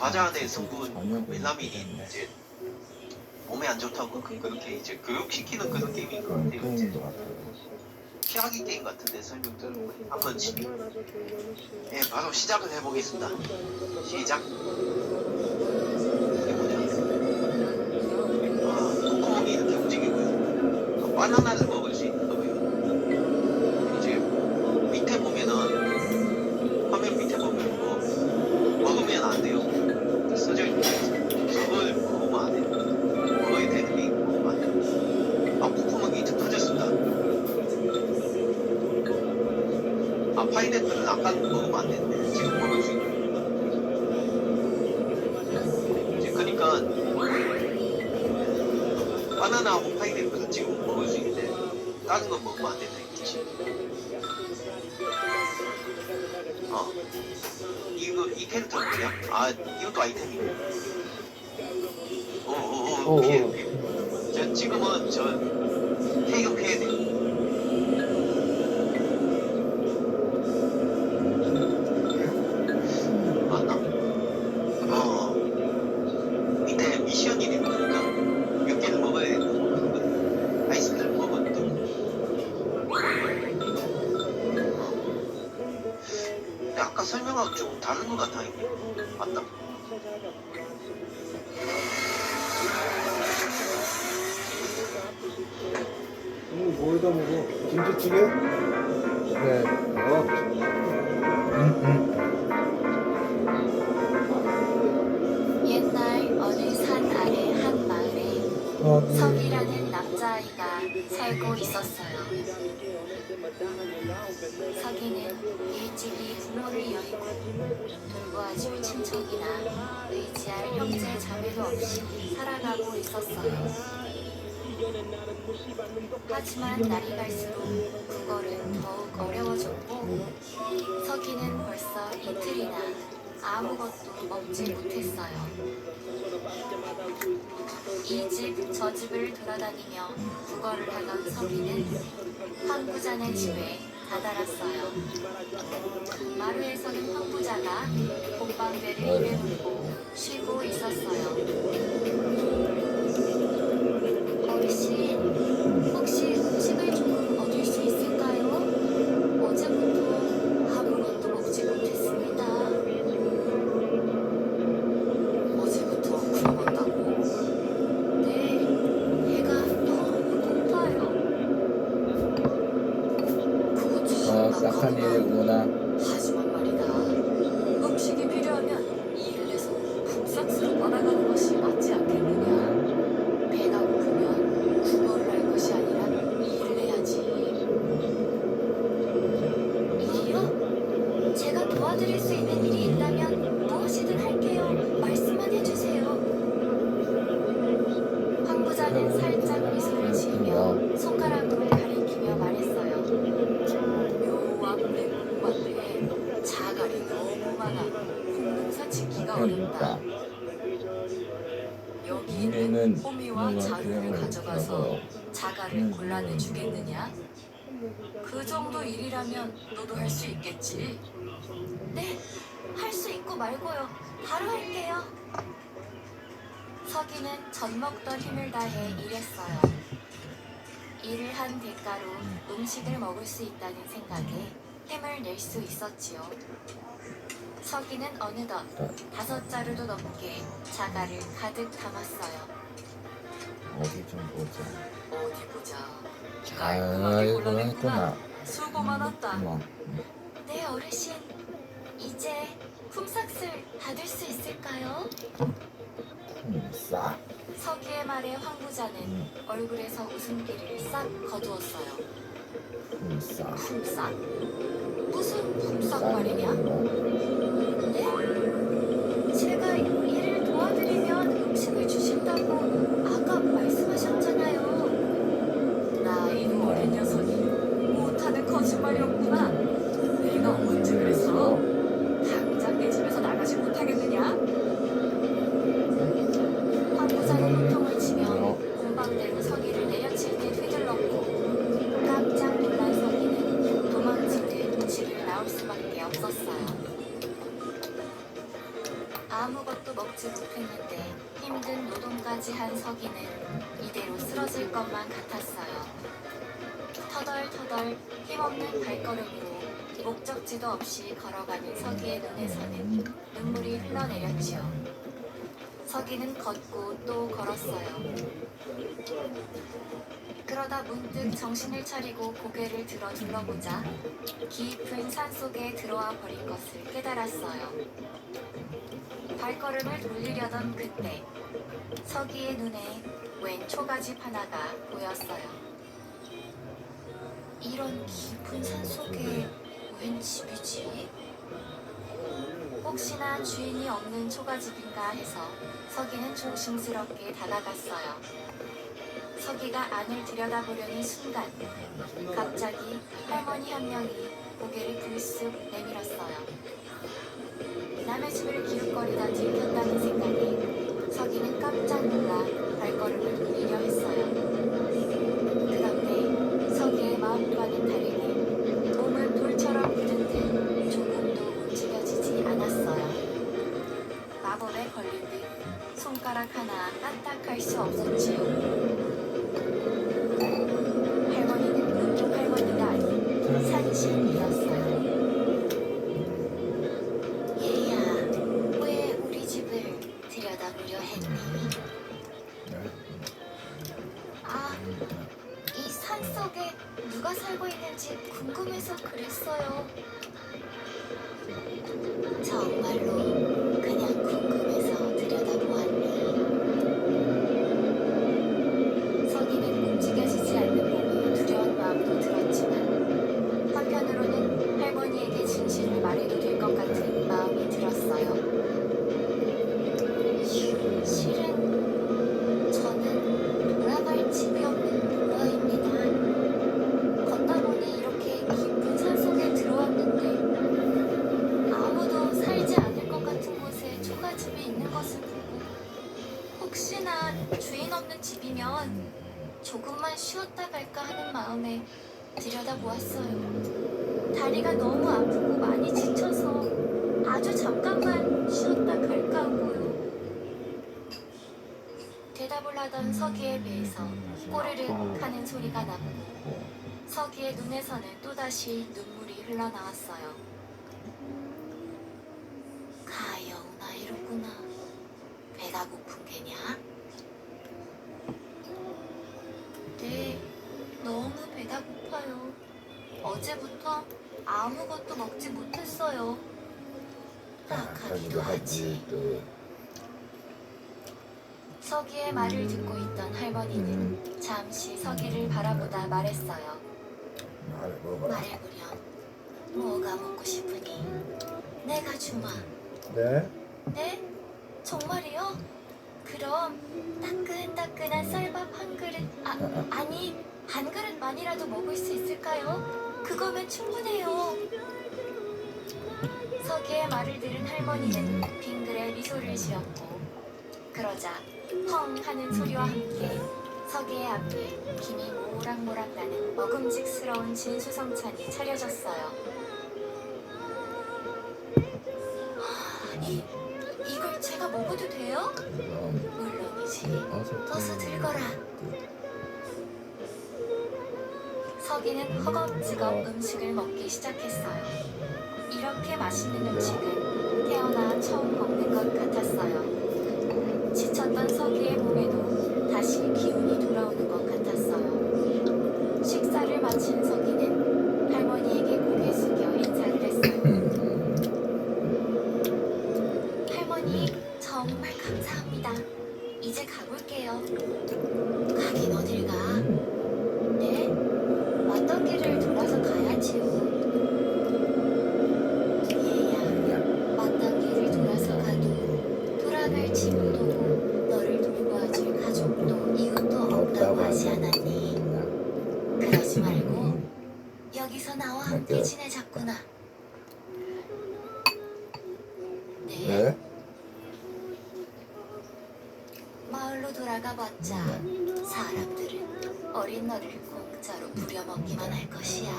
과자 안에 성분 멜라민이 이제 몸에 안 좋다고 그렇게 이제 교육시키는 그런 게임인 것 같아요. 이제 피하기 게임 같은데 설명 들어보니 한번 예 바로 시작을 해보겠습니다. 시작. 이게 뭐냐? 콧구멍이 이렇게 움직이고요. 바나나를 먹을 수 있는 거고요. 이제 밑에 보면은 화면 밑에 보면 뭐 먹으면 안 돼요. 써져 있는 저걸 먹으면 안 돼요. 먹어야 되는 게 먹으면 안 돼요. 콧구멍이 이제 터졌습니다. 파인애플은 아까 먹으면 안 되는데 지금 먹을 수 있는. 이제 그러니까 바나나하고 파인애플은 지금 먹을 수 있는데 다른 건 먹으면 안 된다 이거지. 이 캐릭터는 뭐냐? 이것도 아이템이네. 피해. 지금은 태격해야 돼. 맞나? 밑에 미션이 되는 거니까 몇 개를 먹어야 되는 아이스크림 먹었는데. 근데 아까 설명하고 좀 다른 것 같아. 맞나? 뭐에다 먹어? 김치찌개? 네. 옛날 어느 산 아래 한 마을에 석이라는 남자아이가 살고 있었어요. 석이는 일찍이 부모를 여의고 돌보아줄 친척이나 의지할 형제 자매도 없이 살아가고 있었어요. 하지만 날이 갈수록 그거는 더욱 어려워졌고 석이는 벌써 이틀이나 아무것도 먹지 못했어요. 이 집 저 집을 돌아다니며 구걸을 하던 석이는 황부자네 집에 다다랐어요. 마루에서는 황부자가 봄방배를 입에 물고 쉬고 있었어요. 어르신, 혹시 음식을 조금 얻을 수 있을까요? 어제부터 아무것도 먹지 못했습니다. 어제부터 굶었다고? 네, 배가 너무 고파요. 그거 참 싹한 일이구나. 하지만 말이다. 음식이 필요하면 일을 해서 품삯으로 받아가는 것이 맞지 않겠느냐? 배가 고프면 구걸을 할 것이 아니라 일을 해야지. 일이요? 제가 도와드릴 수 있는 일이 있다면 무엇이든 할게요. 말씀만 해주세요. 황부자는 살짝 미소를 지으며 손가락으로 가리키며 말했어요. 요 앞에 공밭에 자갈이 너무 많아 공농사 짓기가 어렵다. 여기 있는 호미와 자루를 가져가서 자갈을 골라내 주겠느냐? 그 정도 일이라면 너도 할 수 있겠지? 네, 할 수 있고 말고요. 바로 할게요. 석이는 젖 먹던 힘을 다해 일했어요. 일을 한 대가로 음식을 먹을 수 있다는 생각에 힘을 낼 수 있었지요. 석이는 어느덧 5자루도 넘게 자갈을 가득 담았어요. 어디 좀 보자. 어디 보자. 이거 했구나. 수고 많았다. 뭐. 네, 어르신. 이제 품삯을 받을 수 있을까요? 싸. 석이의 말에 황부자는 얼굴에서 웃음기를 싹 거두었어요. 싸. 품삯? 무슨 품삯 말이냐? 네? 제가 일을 도와드리면 음식을 주신다고 아까 말씀하셨잖아요. 나이도 어린 녀석이 못하는 거짓말이었구나. 내가 언제 그랬어? 당장 내 집에서 나가지 못하겠느냐? 황부자는 호통을 치며 공방대로 석이를 내려칠 때 휘둘렀고 깜짝 놀란 석이는 도망치듯 집을 나올 수밖에 없었어요. 아무것도 먹지 못했는데 힘든 노동까지 한 서기는 이대로 쓰러질 것만 같았어요. 터덜터덜 힘없는 발걸음으로 목적지도 없이 걸어가는 서기의 눈에서는 눈물이 흘러내렸지요. 서기는 걷고 또 걸었어요. 그러다 문득 정신을 차리고 고개를 들어 둘러보자 깊은 산속에 들어와 버린 것을 깨달았어요. 발걸음을 돌리려던 그때 서기의 눈에 웬 초가집 하나가 보였어요. 이런 깊은 산속에 웬 집이지? 혹시나 주인이 없는 초가집인가 해서 서기는 조심스럽게 다가갔어요. 서기가 안을 들여다보려는 순간 갑자기 할머니 한 명이 고개를 불쑥 내밀었어요. 남의 집을 기웃거리다 들켰다는 생각에 서기는 깜짝 놀라 발걸음을 돌리려 했어요. 그런데 서기의 마음과는 다르게 몸은 돌처럼 굳은 듯 조금도 움직여지지 않았어요. 마법에 걸린 듯 손가락 하나 까딱할 수 없었지요. 할머니는 보통 할머니가 아닌 산신이었어요. 얘야, 왜 우리 집을 들여다보려 했니? 아, 이 산속에 누가 살고 있는지 궁금해서 그랬어요. 정말로 그냥 궁금해서 들여다보았니? 서기는 움직여지지 않는 몸에 두려운 마음도 들었지만 한편으로는 할머니에게 진실을 말해도 될 것 같은 마음이 들었어요. 실은 저는 돌아갈 집이 없는 노아입니다. 걷다 보니 이렇게 깊은 산속에 들어왔는데 아무도 살지 않을 것 같은 곳에 초가집이 있는 것을 보고 혹시나 주인 없는 집이면 조금만 쉬었다 갈까 하는 마음에 들여다보았어요. 다리가 너무 아프고 많이 지쳐서 아주 잠깐만 쉬었다 갈까 하고요. 대답을 하던 서기의 배에서 꼬르륵 하는 소리가 났고 서기의 눈에서는 또다시 눈물이 흘러나왔어요. 가여우나 이렇구나. 배가 고픈 게냐? 네, 너무 배가 고파요. 어제부터 아무것도 먹지 못했어요. 딱하기도 하지. 서기의 말을 듣고 있던 할머니는 잠시 서기를 바라보다 말했어요. 말해보렴. 뭐가 먹고 싶으니? 내가 주마. 네? 네? 정말이요? 그럼 따끈따끈한 쌀밥 한 그릇, 아니 한 그릇만이라도 먹을 수 있을까요? 그거면 충분해요. 서기의 말을 들은 할머니는 빙그레 미소를 지었고 그러자 펑 하는 소리와 함께 서기의 앞에 김이 모락모락 나는 먹음직스러운 진수성찬이 차려졌어요. 이걸 제가 먹어도 돼요? 물론이지. 어서 들거라. 서기는 허겁지겁 음식을 먹기 시작했어요. 이렇게 맛있는 음식은 태어나 처음 먹는 것 같았어요. 지쳤던 서기의 몸에도 다시 기운이 돌아오는 것 같았어요. 식사를 마친 서기는 할머니에게 고개 숙여 인사를 했어요. 할머니, 정말 감사합니다. 이제 가볼게요. 가긴 어딜 가? 네? 왔던 길을 돌아서 가야지요. 얘야, 왔던 길을 돌아서 가도 돌아갈 집도 너를 돌보아줄 가족도 이웃도 없다고 하지 않았니? 그러지 말고 여기서 나와 함께 지내자꾸나. 네? 마을로 돌아가 봤자 사람들은 어린 너를 공짜로 부려먹기만 할 것이야.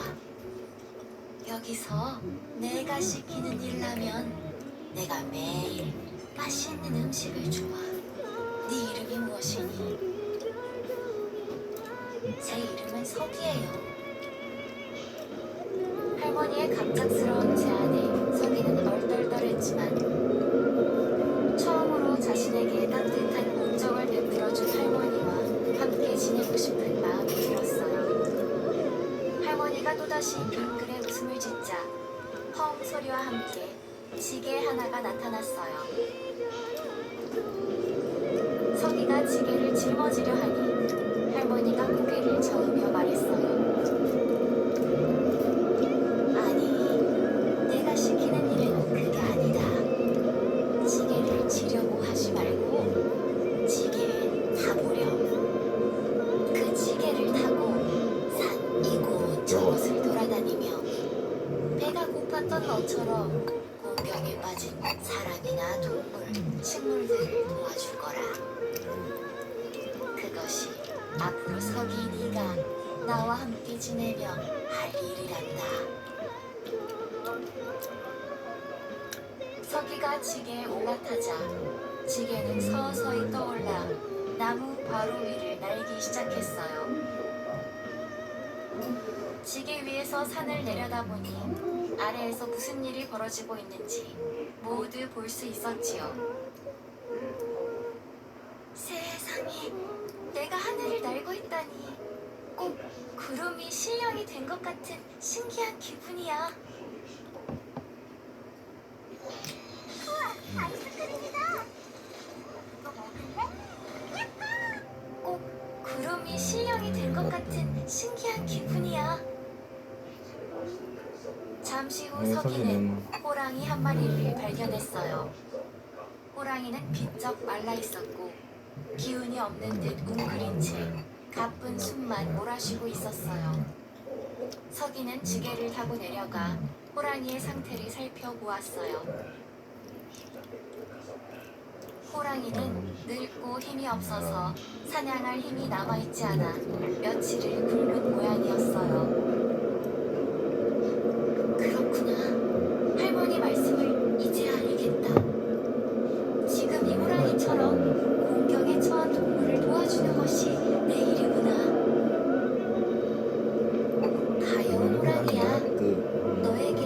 여기서 내가 시키는 일라면 내가 매일 맛있는 음식을 주마. 네 이름이 무엇이니? 제 이름은 석이에요. 할머니의 갑작스러운 제안에 서기는 얼떨떨했지만 처음으로 자신에게 따뜻한 온정을 베풀어준 할머니와 함께 지내고 싶은 마음이 들었어요. 할머니가 또다시 빙그레 웃음을 짓자 펑 소리와 함께 지게 하나가 나타났어요. 서기가 지게를 짊어지려 하니 할머니가 고개를 저으며 말했어요. 아니, 내가 시키는 일은 그게 아니다. 지게를 지려고 하지 말고 지게에 타보렴. 그 지게를 타고 산 이곳 저곳을 돌아다니며 배가 고팠던 너처럼 공경에 빠진 사람이나 동물, 식물들을 도와줄 거라. 그것이 앞으로 서기 네가 나와 함께 지내며 할 일이란다. 서기가 지게에 올라타자 지게는 서서히 떠올라 나무 바로 위를 날기 시작했어요. 지게 위에서 산을 내려다보니 아래에서 무슨 일이 벌어지고 있는지 모두 볼 수 있었지요. 세상에, 내가 하늘을 날고 있다니 꼭 구름이 실령이 된 것 같은 신기한 기분이야. 우와, 아이스크림이다. 이거 먹을래? 꼭 구름이 실령이 된 것 같은 신기한 기분이야. 잠시 후 서기는 호랑이 한 마리를 발견했어요. 호랑이는 비쩍 말라 있었고 기운이 없는 듯 웅크린 채 가쁜 숨만 몰아쉬고 있었어요. 서기는 지게를 타고 내려가 호랑이의 상태를 살펴보았어요. 호랑이는 늙고 힘이 없어서 사냥할 힘이 남아있지 않아 며칠을 굶은 모양이었어요. 그렇구나. 할머니 말씀을 이제야 알겠다. 지금 이 호랑이처럼 공경에 처한 동물을 도와주는 것이 내 일이구나. 가여운 호랑이야. 너에게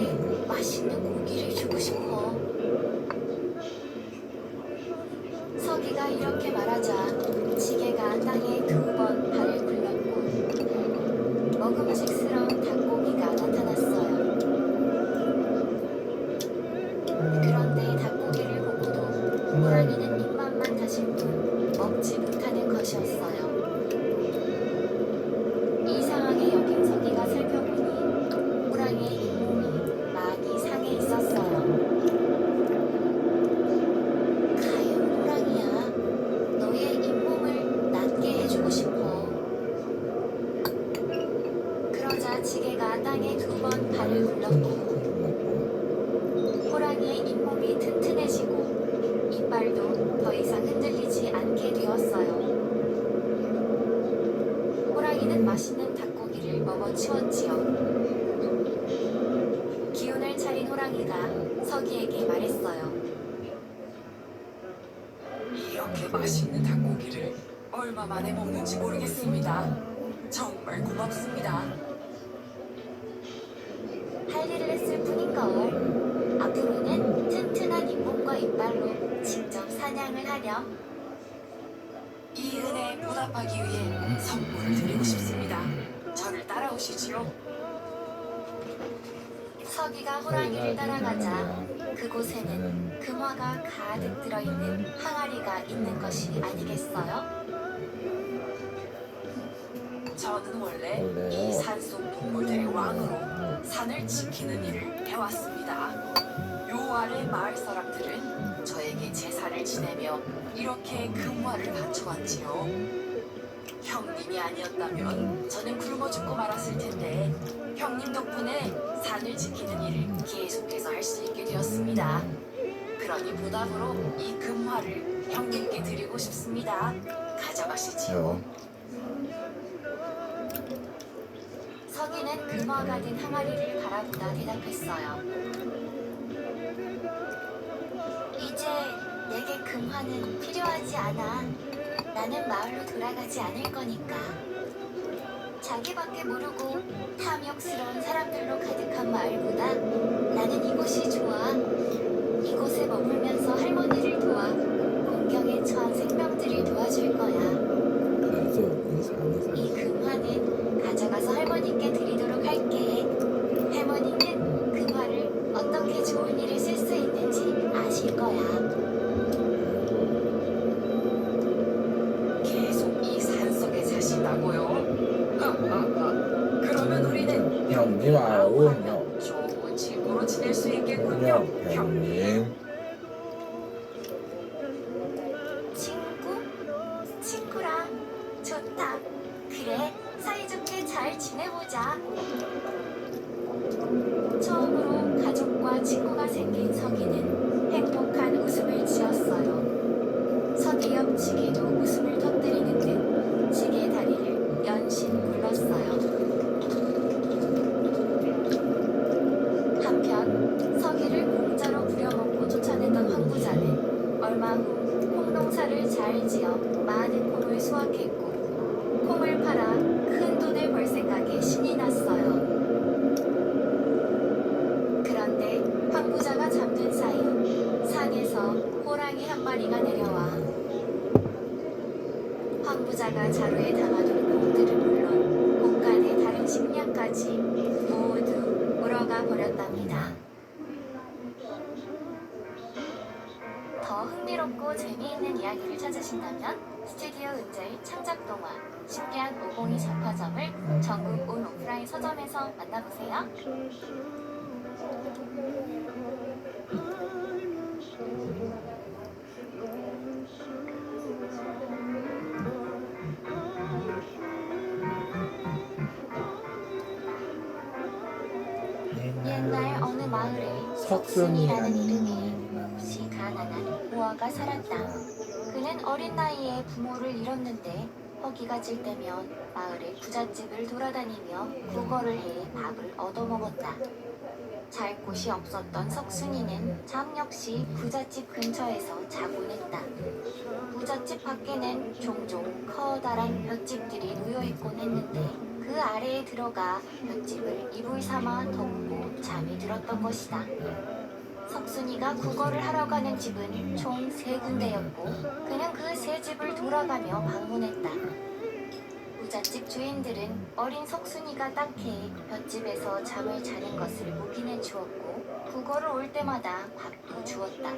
맛있는 고기를 주고 싶어. 서기가 이렇게 말하자 지게가 땅에 2번 발을 굴렸고 먹음직스러운 닭고기가 나타났어요. 그런데 닭고기를 보고도 호랑이는 입맛만 다실 뿐 먹지 못하는 것이었어요. 이상하게 여긴 서기가 살펴보니 호랑이의 잇몸이 많이 상해 있었어요. 가여운 호랑이야, 너의 잇몸을 낫게 해주고 싶어. 그러자 지게가 땅에 2번 발을 굴렀고 호랑이의 잇몸이 튼튼해지고 이빨도 더 이상 흔들리지 않게 되었어요. 호랑이는 맛있는 닭고기를 먹어치웠지요. 기운을 차린 호랑이가 서기에게 말했어요. 이렇게 맛있는 닭고기를 얼마 만에 먹는지 모르겠습니다. 정말 고맙습니다. 할 일을 했을 뿐인걸. 앞으로는 튼튼한 잇몸과 이빨로 직접 사냥을 하렴. 이 은혜에 보답하기 위해 선물을 드리고 싶습니다. 저를 따라오시지요. 서기가 호랑이를 따라가자 그곳에는 금화가 가득 들어있는 항아리가 있는 것이 아니겠어요? 저는 원래 이 산속 동물들의 왕으로 산을 지키는 일을 해왔습니다. 요 아래 마을 사람들은 저에게 제사를 지내며 이렇게 금화를 바쳐왔지요. 형님이 아니었다면 저는 굶어 죽고 말았을 텐데 형님 덕분에 산을 지키는 일을 계속해서 할 수 있게 되었습니다. 그러니 보답으로 이 금화를 형님께 드리고 싶습니다. 가져가시지요. 서기는 금화가 든 항아리를 바라보다 대답했어요. 이제 내게 금화는 필요하지 않아. 나는 마을로 돌아가지 않을 거니까. 자기밖에 모르고 탐욕스러운 사람들로 가득한 마을보다 나는 이곳이 좋아. 이곳에 머물면서 할머니를 도와 공경에 처한 생명들을 도와줄 거야. 그래서 의사는 이 금화는 가져가서 할머니께 드리도록 할게. 할머니는 금화를 어떻게 좋은 일에 쓸 수 있는지 아실 거야. 계속 이 산속에 사신다고요? 하하하. 그러면 우리는 형님아 오냐 좋은 친구로 지낼 수 있겠군요. 오냐 형님 친구? 친구랑 좋다. 그래, 사이좋게 잘 지내보자. 처음으로 가족과 친구가 생긴 서기는 행복한 웃음을 지었어요. 서기 옆 지게도 웃음을 터뜨리는 듯 지게 다리를 연신 굴렀어요. 한편 서기를 공짜로 부려먹고 쫓아내던 황부자는 얼마 후 콩농사를 잘 지어 많은 콩을 수확했고 콩을 팔아 큰 돈을 벌 생각에 신이 났어요. 그런데 황부자가 잠든 사이 산에서 호랑이 한 마리가 내려와 황부자가 자루에 담아둔 콩들은 물론 곳간의 다른 식량까지 모두 물어가 버렸답니다. 더 흥미롭고 재미있는 이야기를 찾으신다면 스튜디오 은재의 창작동화 신기한 502 잡화점을 전국 온 오프라인 서점에서 만나보세요. 옛날 어느 마을에 석순이라는 이름의 몹시 가난한 모아가 살았다. 그는 어린 나이에 부모를 잃었는데 허기가 질 때면 마을의 부잣집을 돌아다니며 구걸을 해 밥을 얻어먹었다. 잘 곳이 없었던 석순이는 잠 역시 부잣집 근처에서 자곤 했다. 부잣집 밖에는 종종 커다란 볏집들이 놓여있곤 했는데 그 아래에 들어가 볏집을 이불 삼아 덮고 잠이 들었던 것이다. 석순이가 구걸을 하러 가는 집은 총 3군데였고 그는 그 3집을 돌아가며 방문했다. 부잣집 주인들은 어린 석순이가 딱히 볏집에서 잠을 자는 것을 묵인해 주었고 구걸을 올 때마다 밥도 주었다.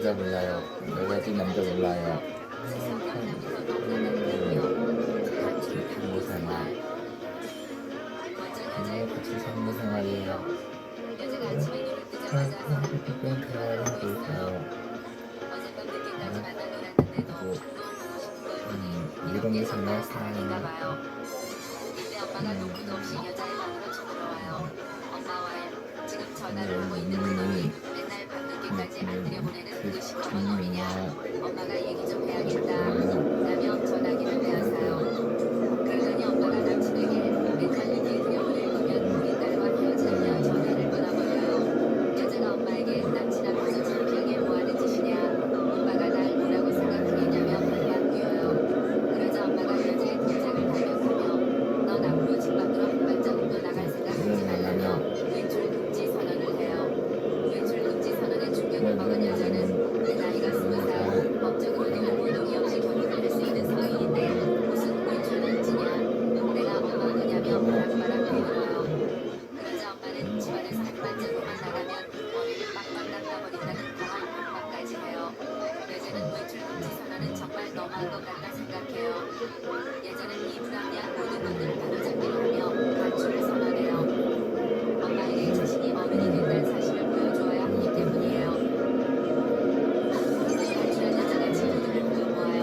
여자 몰라요. 여자지 남자 몰라요. 세상 남남이 더 넘는다니까요. 간주를 담고 생활. 먼저 여자의 같이 삶의 생활이에요. 여자가 아침에 눈을 뜨자마자 사람을 그런 대화를 하고 있어요. 어젯밤 늦게까지 만나 놀았는데도 또 보고 싶은 걸 보니 이런 게 이게 정말 사랑인가 사랑인가 봐요. 이때 엄마가 노크도 없이 여자의 방으로 쳐들어와요. 엄마와 지금 전화를 하고 있는 그놈이 맨날 밤늦게까지 안 들여보내는 그 시커먼 놈이냐. 엄마가 얘기 좀 해야겠다. 라며 전화기를 빼앗아요. 그러더니 엄마가 남친에게 맨날 늦게 들여보낼 거면 우리 딸과 헤어지며 전화를 끊어버려요. 여자가 엄마에게 남친 앞에서 창피하게 뭐하는 짓이냐. 엄마가 날 뭐라고 생각하겠냐며 반박 뛰어요. 그러자 엄마가 여자의 동작을 발견하며 넌 앞으로 집 밖으로 한 발자국도 나갈 생각하지 말라며 외출 금지 선언을 해요. 외출 금지 선언에 충격을 먹은 여자는 내 나이가 20살, 법적으로도 모독이 없이 결혼을 할 수 있는 성인인데 무슨 외출 금지냐. 내가 엄마 누냐며 바락바락 대들어요. 그러자 엄마는 집안에서 한 발자국만 나가면 머리를 빡빡 깎아버린다는 강한 반박까지 해요. 여자는 외출 금지 선언은 정말 너무한 것 같다 생각해요. 여자는 이 불합리한 모든 것들을 바로잡기로 하며 가출을 선언해요. 엄마에게 자신이 어른이 된다는 사실을 보여주어야 하기 때문이에요. 가출한 여자가 친구들을 불러모아요.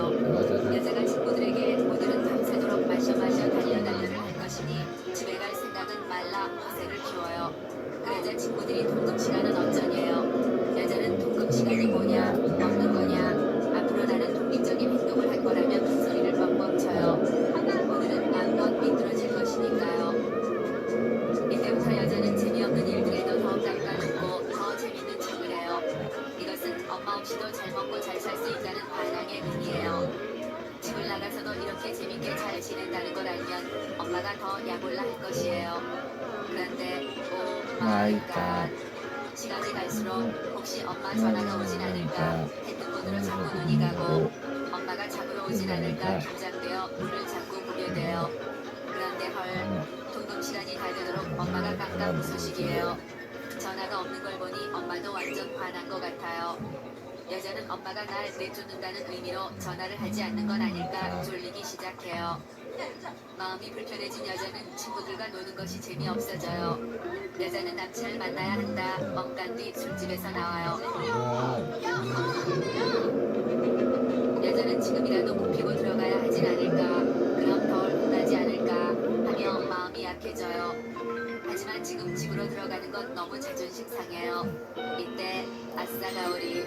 여자가 친구들에게 오늘은 밤새도록 마셔 달려달려를 할 것이니 집에 갈 생각은 말라 허세를 키워요. 그러자 친구들이 통금 시간은 어쩌냐요. 여자는 통금 시간이 뭐냐, 먹는 거냐. 앞으로 나는 독립적인 행동을 할 거라며 큰 소리를 뻥뻥 쳐요. 오늘은 마음껏 미끄러질 것이니까요. 이때부터 여자는 재미없는 일들에도 더 깎아놓고 더 재밌는 척을 해요. 이것은 엄마 없이도 잘 먹고 잘 살 수 있다는 반항의 의미예요. 집을 나가서도 이렇게 재밌게 잘 지낸다는 걸 알면 엄마가 더 약올라 할 것이에요. 그런데 오 마이 갓. 시간이 갈수록 혹시 엄마 전화가 오진 않을까 핸드폰으로 자꾸 눈이 가고 엄마가 잡으러 오진 않을까 긴장되어 문을 자꾸 보게 돼요. 그런데 헐 통금 시간이 다 되도록 엄마가 깜깜 무소식이에요. 전화가 없는 걸 보니 엄마도 완전 화난 것 같아요. 여자는 엄마가 날 내쫓는다는 의미로 전화를 하지 않는 건 아닐까 졸리기 시작해요. 마음이 불편해진 여자는 친구들과 노는 것이 재미없어져요. 여자는 남친을 만나야 한다. 멍간 뒤 술집에서 나와요. 여자는 지금이라도 굽히고 들어가야 하진 않을까. 그럼 덜 혼나지 않을까 하며 마음이 약해져요. 하지만 지금 집으로 들어가는 건 너무 자존심 상해요. 이때 아싸 가오리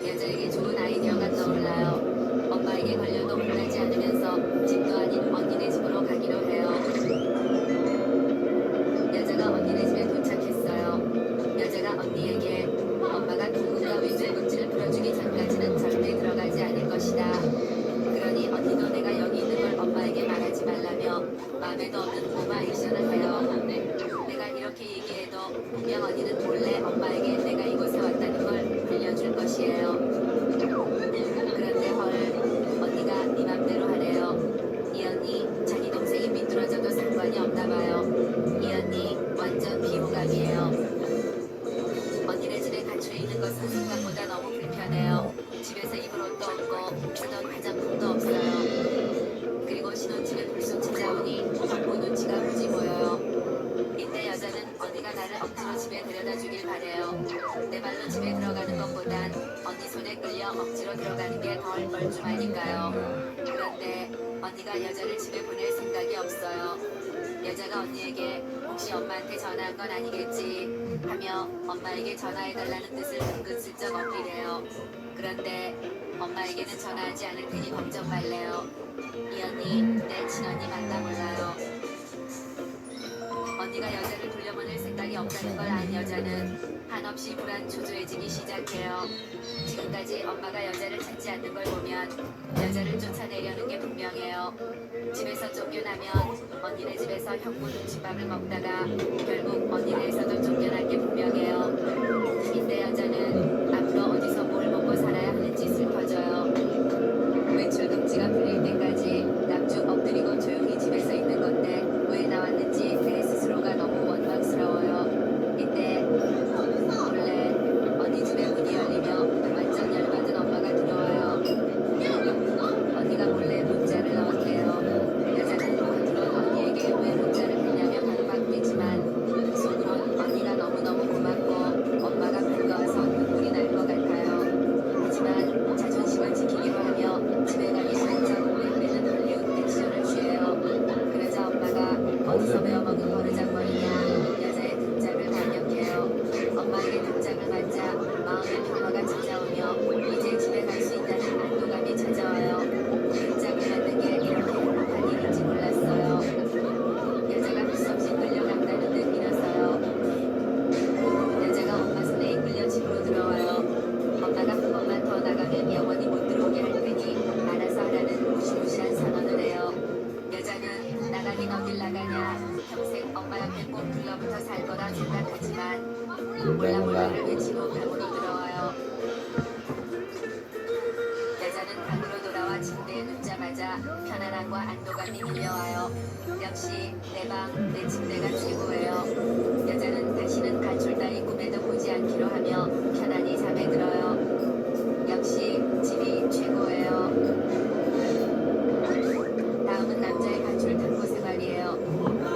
여자에게 좋은 아이디어가 떠올라요. 엄마에게 걸려도 혼나지 않으면서 집도 아닌 언니네 집으로 가기로 해요. 여자가 언니네 집에 도착했어요. 여자가 언니에게 엄마가 통금과 외출 금지를 풀어주기 전까지는 절대 들어가지 않을 것이다. 그러니 언니도 내가 여기 있는 걸 엄마에게 말하지 말라며 마음에도 없는 오버액션을 해요. 내가 이렇게 얘기해도 분명 언니는 몰래 엄마에게 내가 이곳에 왔다는 걸 알려줄 것이에요. 그런데 헐 언니가 네 맘대로 하래요. 이 언니 자기 동생이 삐뚤어져도 상관이 없나 봐요. 이 언니 완전 비호감이에요. 언니네 집에 갇혀 있는 것은 생각보다 너무 불편해요. 집에서 입을 옷도 없고 쓰던 화장품도 없어요. 그리고 신혼집에 불쑥 찾아오니 정보 눈치가 무지 보여요. 이때 여자는 언니가 나를 억지로 집에 데려다 주길 바래요. 내 발로 집에 들어가는 것보단 언니 손에 끌려 억지로 들어가는 게 덜 뻘쭘하니까요. 그런데 언니가 여자를 집에 보낼 생각이 없어요. 여자가 언니에게 혹시 엄마한테 전화한 건 아니겠지 하며 엄마에게 전화해달라는 뜻을 은근슬쩍 어필해요. 그런데 엄마에게는 전화하지 않을 테니 걱정 말래요. 이 언니 내 친언니 맞나 몰라요. 언니가 여자를 돌려보낼 생각이 없다는 걸 안 여자는 한없이 불안 초조해지기 시작해요. 지금까지 엄마가 여자를 찾지 않는 걸 보면 여자를 쫓아내려는 게 분명해요. 집에서 쫓겨나면 언니네 집에서 형부 눈칫밥을 먹다가 결국 언니네에서도 쫓겨날 게 분명해요. 이때 여자는 앞으로 어디서 뭘 먹고 살아야 하는지 슬퍼져요. 외출 금지가 풀릴 때까지 납죽 엎드리고 조용히 집에서 있는 건데 왜 나왔는지 내 스스로가 너무 원망스러워요. 이때 몰래 언니 집에 문이 열리며 완전 열받은 얼마부터 살 거라 생각하지만 몰라. 몰라를 외치고 방으로 들어와요. 여자는 방으로 돌아와 침대에 눕자마자 편안함과 안도감이 밀려와요. 역시 내 방, 내 침대가 최고예요. 여자는 다시는 가출 따위 꿈에도 보지 않기로 하며 편안히 잠에 들어요. 역시 집이 최고예요. 다음은 남자의 가출 탐구 생활이에요.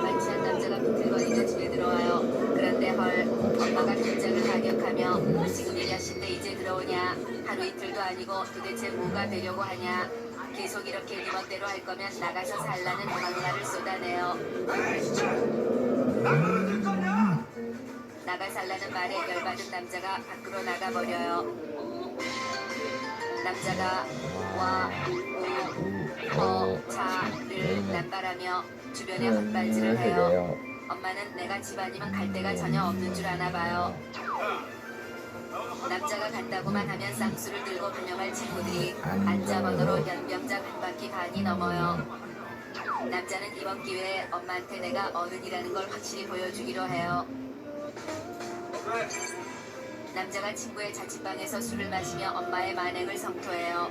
만취한 남자가 비틀거리며 집에 들어와요. 그런데 헐, 엄마가 긴장을 가격하며 지금이 몇 시인데 이제 들어오냐? 하루 이틀도 아니고 도대체 뭐가 되려고 하냐? 계속 이렇게 네 멋대로 할 거면 나가서 살라는 방라를 쏟아내요. 나가 살라는 말에 열받은 남자가 밖으로 나가버려요. 남자가 와, 오, 자를 남발하며 주변에 헛발질을 해요. 엄마는 내가 집안이면 갈 데가 전혀 없는 줄 아나 봐요. 남자가 간다고만 하면 쌍수를 들고 분명할 친구들이 앉아번호로 연병장 한 바퀴 반이 넘어요. 남자는 이번 기회에 엄마한테 내가 어른이라는 걸 확실히 보여주기로 해요. 남자가 친구의 자취방에서 술을 마시며 엄마의 만행을 성토해요.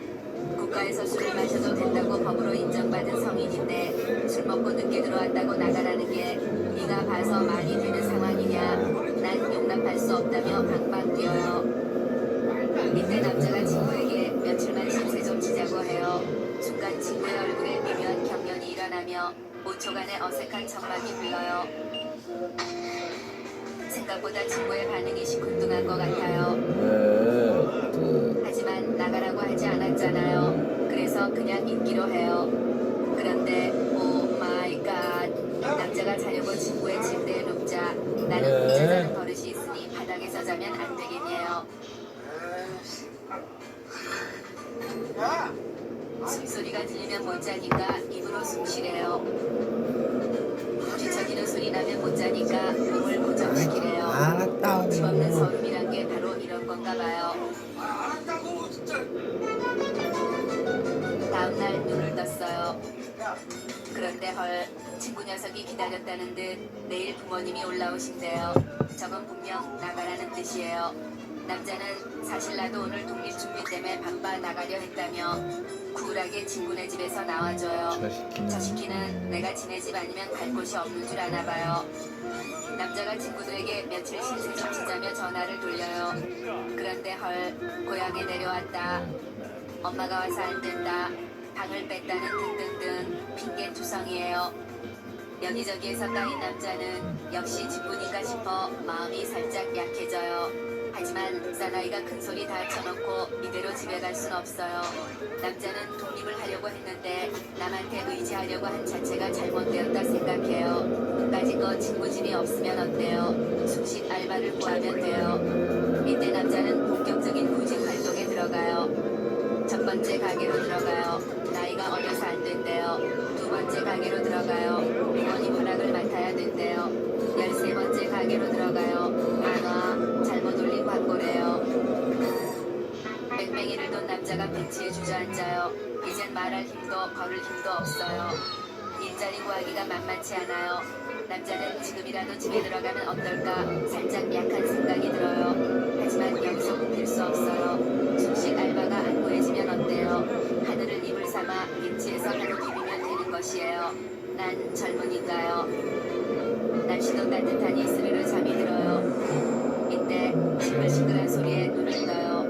국가에서 술을 마셔도 된다고 법으로 인정받은 성인인데 술 먹고 늦게 들어왔다고 나가라는 게 네가 봐서 말이 되는 상황이냐. 난 용납할 수 없다며 방방 뛰어요. 이때 남자가 친구에게 며칠만 신세 좀 지자고 해요. 순간 친구의 얼굴에 미묘한 경련이 일어나며 5초간의 어색한 천막이 흘러요. 생각보다 친구의 반응이 시큰둥한 것 같아요. 하지만 나가라고 하지 않았잖아요. 그래서 그냥 있기로 해요. 그런데 오 마이 갓, 남자가 자려고 친구의 침대에 눕자 나는 혼자 자는 버릇이 있으니 바닥에서 자면 안 되겠네요. 숨소리가 들리면 못 자니까 입으로 숨 쉬래요. 뒤척이는 소리 나면 못 자니까 몸을 고정시키래요. 힘없는 서름이란 게 바로 이런 건가 봐요. 다음날 눈을 떴어요. 그런데 헐, 친구 녀석이 기다렸다는 듯 내일 부모님이 올라오신대요. 저건 분명 나가라는 뜻이에요. 남자는 사실 나도 오늘 독립준비 때문에 바빠 나가려 했다며 쿨하게 친구네 집에서 나와줘요. 저 시키는 내가 지네 집 아니면 갈 곳이 없는 줄 아나 봐요. 남자가 친구들에게 며칠 신세 좀 지자며 전화를 돌려요. 그런데 헐, 고향에 내려왔다. 엄마가 와서 안 된다. 방을 뺐다는 등등등 핑계투성이에요. 여기저기에서 까인 남자는 역시 집뿐인가 싶어 마음이 살짝 약해져요. 하지만 사나이가 큰 소리 다 쳐놓고 이대로 집에 갈 순 없어요. 남자는 독립을 하려고 했는데 남한테 의지하려고 한 자체가 잘못되었다 생각해요. 까짓거 친구 집이 없으면 어때요? 숙식 알바를 구하면 돼요. 이때 남자는 본격적인 구직 활동에 들어가요. 첫 번째 가게로 들어가요. 나이가 어려서 안 된대요. 두 번째 가게로 들어가요. 부모님 허락을 맡아야 된대요. 13번째 가게로 들어가요. 만화 잘못 올린 광고래요. 뺑뺑이를 돈 남자가 벤치에 주저앉아요. 이젠 말할 힘도 걸을 힘도 없어요. 일자리 구하기가 만만치 않아요. 남자는 지금이라도 집에 들어가면 어떨까 살짝 약한 생각이 들어요. 하지만 여기서 굽힐 수 없어요. 숙식 알바가 안 구해지면 어때요? 하늘을 입을 삼아 벤치에서 하루 비비면 되는 것이에요. 난 젊으니까요. 날씨도 따뜻하니 스르르 잠이 들어요. 이때 싱글싱글한 소리에 눈을 떠요.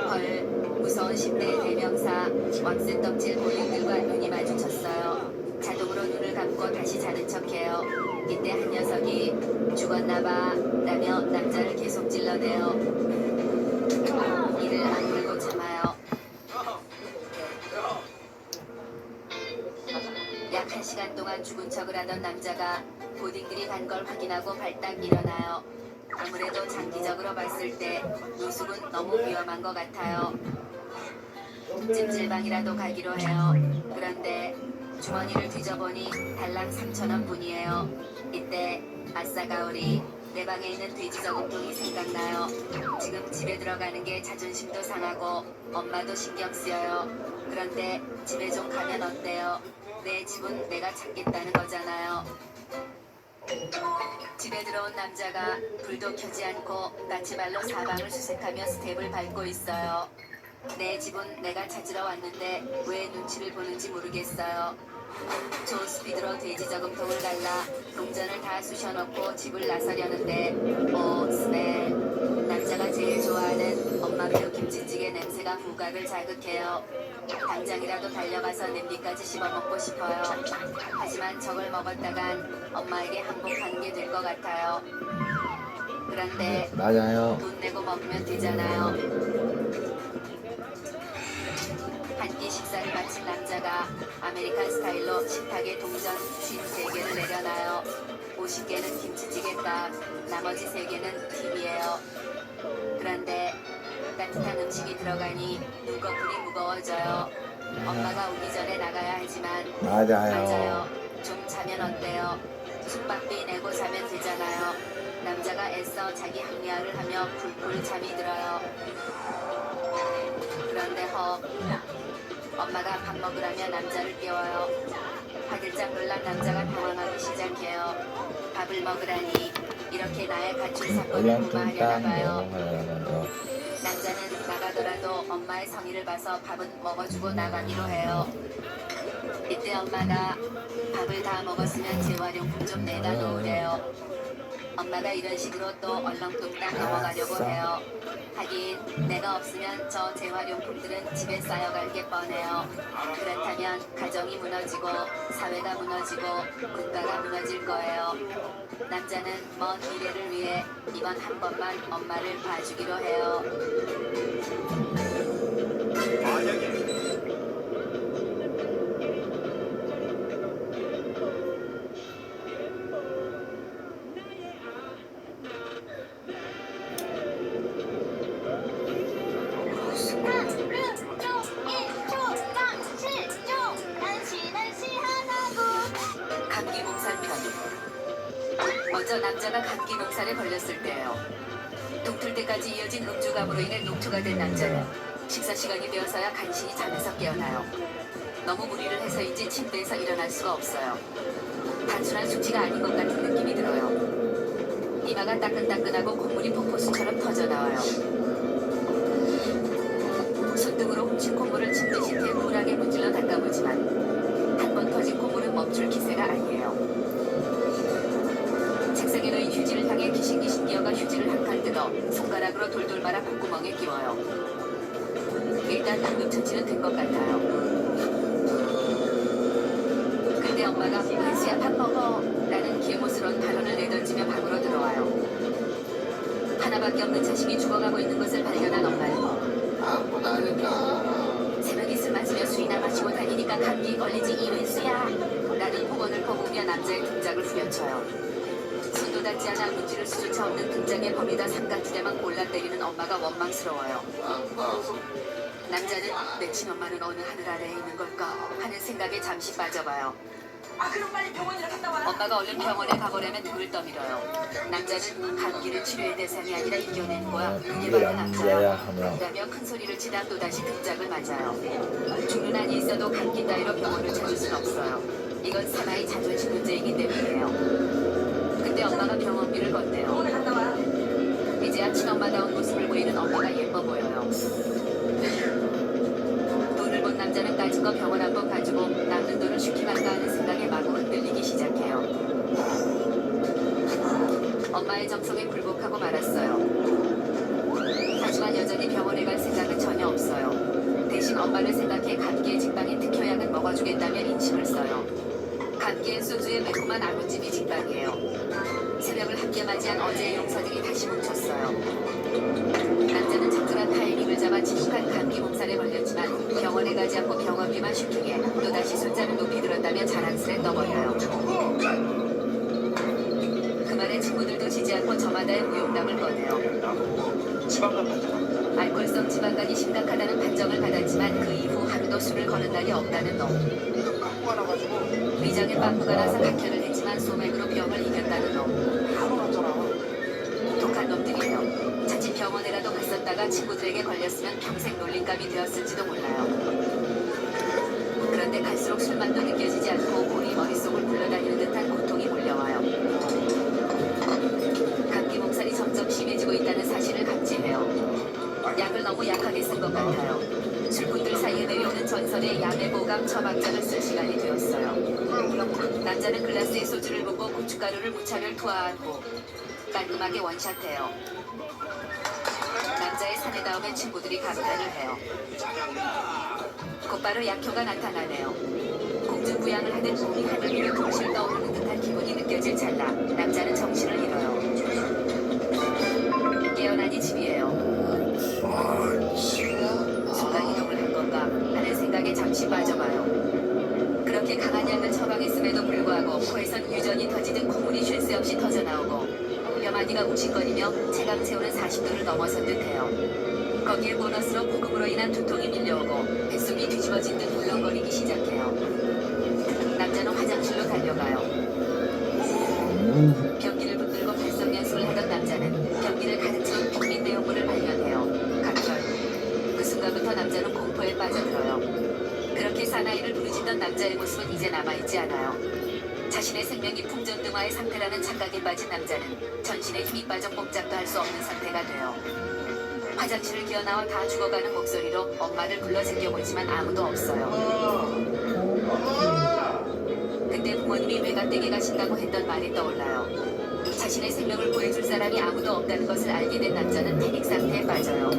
헐, 무서운 10대의 대명사 왕새떡질 고객들과 눈이 마주쳤어요. 자동으로 눈을 감고 다시 자는 척해요. 이때 한 녀석이 죽었나봐 라며 남자를 계속 찔러대요. 이를 악물고 참아요. 약 1시간 동안 죽은 척을 하던 남자가 보딩들이 간 걸 확인하고 발딱 일어나요. 아무래도 장기적으로 봤을 때 노숙은 너무 위험한 것 같아요. 찜질방이라도 가기로 해요. 그런데 주머니를 뒤져보니 달랑 3,000원 뿐이에요. 이때 아싸 가오리, 내 방에 있는 돼지 저금통이 생각나요. 지금 집에 들어가는 게 자존심도 상하고 엄마도 신경 쓰여요. 그런데 집에 좀 가면 어때요? 내 집은 내가 찾겠다는 거잖아요. 집에 들어온 남자가 불도 켜지 않고 나치발로 사방을 수색하며 스텝을 밟고 있어요. 내 집은 내가 찾으러 왔는데 왜 눈치를 보는지 모르겠어요. 조스피드로 돼지 저금통을 갈라 동전을 다 쑤셔넣고 집을 나서려는데 스멜. 남자가 제일 좋아하는 엄마표 김치찌개 냄새가 후각을 자극해요. 당장이라도 달려가서 냄비까지 씹어먹고 싶어요. 하지만 저걸 먹었다간 엄마에게 항복하는 게 될 것 같아요. 그런데 맞아요. 돈 내고 먹으면 되잖아요. 한 끼 식사를 마친 남자가 아메리칸 스타일로 식탁에 동전 53개를 내려놔요. 50개는 김치찌개값, 나머지 3개는 팁이에요. 그런데 따뜻한 음식이 들어가니 눈꺼풀이 무거워져요. 엄마가 오기 전에 나가야 하지만 맞아요. 좀 자면 어때요? 숙박비 내고 자면 되잖아요. 남자가 애써 자기 합리화를 하며 풀풀 잠이 들어요. 그런데 엄마가 밥 먹으라며 남자를 깨워요. 화들짝 놀란 남자가 당황하기 시작해요. 밥을 먹으라니 이렇게 나의 가출 사건을 무마하려나 봐요. 남자는 나가더라도 엄마의 성의를 봐서 밥은 먹어주고 나가기로 해요. 이때 엄마가 밥을 다 먹었으면 재활용품 좀 내다 놓으래요. 엄마가 이런 식으로 또 얼렁뚱땅 넘어가려고 해요. 하긴 내가 없으면 저 재활용품들은 집에 쌓여갈 게 뻔해요. 그렇다면 가정이 무너지고 사회가 무너지고 국가가 무너질 거예요. 남자는 먼 미래를 위해 이번 한 번만 엄마를 봐주기로 해요. 감기 몸살편. 먼저 남자가 감기 몸살에 걸렸을 때예요. 동틀 때까지 이어진 음주감으로 인해 녹초가 된 남자는 식사 시간이 되어서야 간신히 잠에서 깨어나요. 너무 무리를 해서인지 침대에서 일어날 수가 없어요. 단순한 숙취가 아닌 것 같은 느낌이 들어요. 이마가 따끈따끈하고 콧물이 폭포수처럼 터져나와요. 손등으로 훔친 콧물을 침대 시트에 쿨하게 문질러 닦아보지만 한 번 터진 콧물은 멈출 기세가 아니에요. 책상에 놓인 휴지를 향해 기신기신 기어가 휴지를 한 칸 뜯어 손가락으로 돌돌 말아 콧구멍에 끼워요. 일단 응급처치는 된 것 같아요. 근데 엄마가 혜수야 밥 먹어 라는 기모스러운 발언을 내던지며 방으로 들어와요. 하나밖에 없는 자식이 죽어가고 있는 것을 발견한 엄마는 새벽 이슬 맞으며 술이나 마시고 다니니까 감기 걸리지 이은수야 라는 폭언을 퍼부으며 남자의 등짝을 후려쳐요. 손도 닿지 않아 문지를 수조차 없는 등장의 범위다 삼각지대만 골라 때리는 엄마가 원망스러워요. 남자는 내 친엄마는 어느 하늘 아래에 있는 걸까 하는 생각에 잠시 빠져봐요. 그럼 빨리 병원이나 갔다 와라. 엄마가 얼른 병원에 가보려면 등을 떠밀어요. 남자는 감기를 치료의 대상이 아니라 이겨낸 거야. 그게 바로 남자야. 그러며 큰 소리를 치다 또다시 등짝을 맞아요. 죽는 한이 있어도 감기 따위로 병원을 찾을 순 없어요. 이건 사나이 자존심 문제이기 때문이에요. 근데 엄마가 병원비를 건네요. 병원에 갔다 와. 이제야 친엄마다운 모습을 보이는 엄마가 예뻐 보여요. 돈을 본 남자는 까짓 거 병원 한 번 가지고 남는 돈을 슈킹할까 하는 생각에 마구 흔들리기 시작해요. 엄마의 정성에 굴복하고 말았어요. 하지만 여전히 병원에 갈 생각은 전혀 없어요. 대신 엄마를 생각해 감기의 직방인 특효약은 먹어주겠다며 인심을 써요. 감기엔 소주에 매콤한 아구찜이 직방이에요. 새벽을 함께 맞이한 어제의 용사들이 다시 뭉쳤어요. 남자는 적절한 타이밍을 잡아 지독한 감기 몸살에 걸렸지만 병원에 가지 않고 병원비만 슈킹해 또다시 숫자를 높이 들었다며 자랑스레 떠벌려요. 그 말에 친구들도 지지 않고 저마다의 무용담을 꺼내요. 지방간 판정. 알코올성 지방간이 심각하다는 판정을 받았지만 그 이후 하루도 술을 거는 날이 없다는 놈. 깎고 나가지고 위장에 빵꾸가 나서 각혈을 했지만 소맥으로 병을 이겼다는 놈. 바로 갔잖아. 독한 놈들이에요. 자칫 병원에라도 갔었다가 친구들에게 걸렸으면 평생 놀림감이 되었을지도 몰라요. 그런데 갈수록 술맛도 느껴지지 않고 골이 머릿속을 굴러다니는 듯한 고통이 몰려와요. 너무 약하게 쓴 것 같아요. 술꾼들 사이에 내려오는 전설의 야매보감 처방전을 쓸 시간이 되었어요. 남자는 글라스에 소주를 붓고 고춧가루를 무차별 투하한 후 깔끔하게 원샷해요. 남자의 사내 다음에 친구들이 감탄을 해요. 곧바로 약효가 나타나네요. 공중부양을 하듯 몸이 하늘 위로 동실 떠오르는 듯한 기분이 느껴질 찰나 남자는 정신을 잃어요. 깨어나니 집이에요. 순간이동을 한 건가 하는 생각에 잠시 빠져봐요. 그렇게 강한 약을 처방했음에도 불구하고 코에선 유전이 터지듯 콧물이 쉴 새 없이 터져나오고 뼈마디가 욱신거리며 체감 체온은 40도를 넘어선 듯해요. 거기에 보너스로 폭음으로 인한 두통이 밀려오고 뱃속이 뒤집어진 듯 울렁거리기 시작해요. 남자는 화장실로 달려가요. 변기를 붙들고 발성 연습을 하던 남자는 변기를 가득 채운 빅민 내용물을 발견해요. 각별. 그 순간부터 남자는 공포에 빠져들어요. 그렇게 사나이를 부르짖던 남자의 모습은 이제 남아있지 않아요. 자신의 생명이 풍전등화의 상태라는 착각에 빠진 남자는 전신에 힘이 빠져 꼼짝도 할 수 없는 상태가 돼요. 화장실을 기어나와 다 죽어가는 목소리로 엄마를 불러 제껴보지만 아무도 없어요. 그때 부모님이 외갓댁에 가신다고 했던 말이 떠올라요. 자신의 생명을 구해줄 사람이 아무도 없다는 것을 알게 된 남자는 패닉 상태에 빠져요.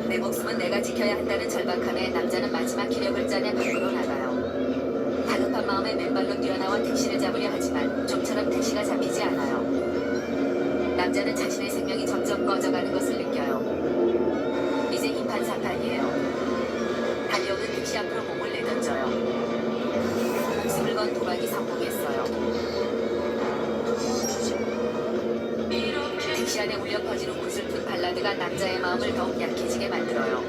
내 목숨은 내가 지켜야 한다는 절박함에 남자는 마지막 기력을 짜내 밖으로 나가요. 다급한 마음에 맨발로 뛰어나와 택시를 잡으려 하지만 좀처럼 택시가 잡히지 않아요. 남자는 자신의 생명이 점점 꺼져가는 것을 느껴요. 이제 이판사판이에요. 달려오는 택시 앞으로 몸을 내던져요. 목숨을 건 도박이 성공했어요. 택시 안에 울려 퍼지는 구슬픈 발라드가 남자의 마음을 더욱 약해지게 만들어요.